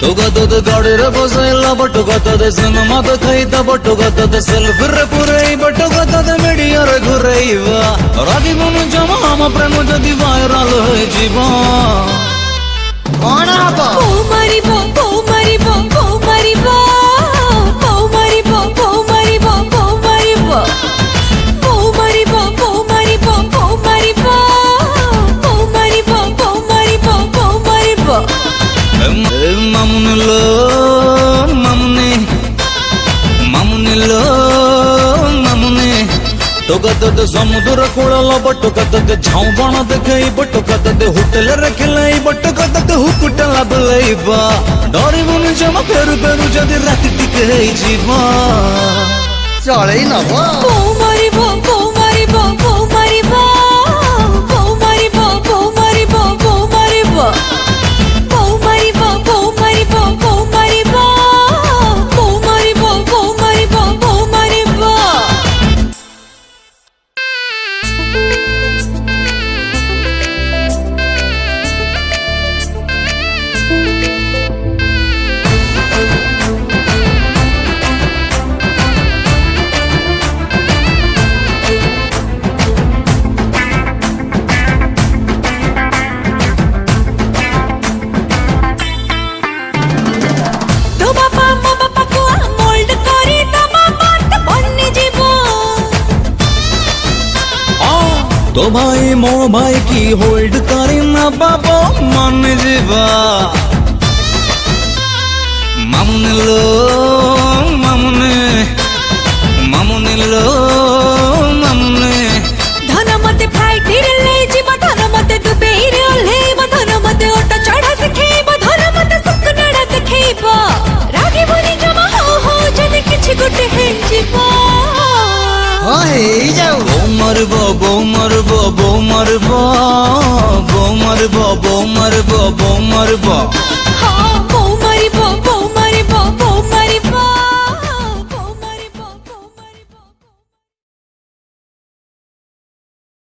ಟೊಗತದ ಗಾಡಿರ ಬಸೈಲ್ಲ ಬಟುಗತದ cinema ದಖೈತ ಬಟುಗತದ ಸೆಲ್ಫಿರ ಪುರೈಬ ಟೊಗತದ মিডিয়ার ঘুরাইবা রাগিবন জমা আমার প্রেম যদি ভাইরাল হয়ে যাব কোন হবো বউ মারিব বউ মারিব বউ মারিব বউ মারিব বউ মারিব বউ মারিব বউ মারিব বউ মারিব বউ মারিব বউ মারিব বউ মারিব বউ মারিব মামুনিলো মামুনি মামুনিলো মামুনি ಟೊಗತದ ಸಮುದ್ರ ಕೊಳಲ ಬಟ್ಟುಕತದ ಝಾಂಬಣ ದಖೈಬ ಟೊಗತದ ಹೋಟೆಲ್ ರಖಲೈಬ ಟೊಗತದ ಹುಕ್ಕುಟಲ ಬಲೈಬ ডরিবন জমা পেরু পেরু যদি রাতি টিকে যাইব চলেই নব বউ মারিব বউ মারিব বউ মারিব বউ মারিব বউ মারিব বউ মারিব বউ মারিব বউ মারিব বউ মারিব বউ মারিব বউ মারিব বউ মারিব তো বাবা মা বাবাকে মোল্ড করে তোমা মত বন্নে জীব তো ভাই মো ভাই কি হোল্ড করে না বাবা মান যাবা মামুনিলো মামুনি মামুনিলো মামুনি ধন মতে ফ্লাইট রে জীব ধন মতে ডুবে রে ওলেব ধন মতে ওটা চড়া শিখেব ধন মতে সুকনড়া দেখেব রাগি বনি জমা হো যদি কিছু গুটে হেন জীব হই যাও বউ মারব বউ মারব বউ মারব বউ মারব বউ মারব বউ মারব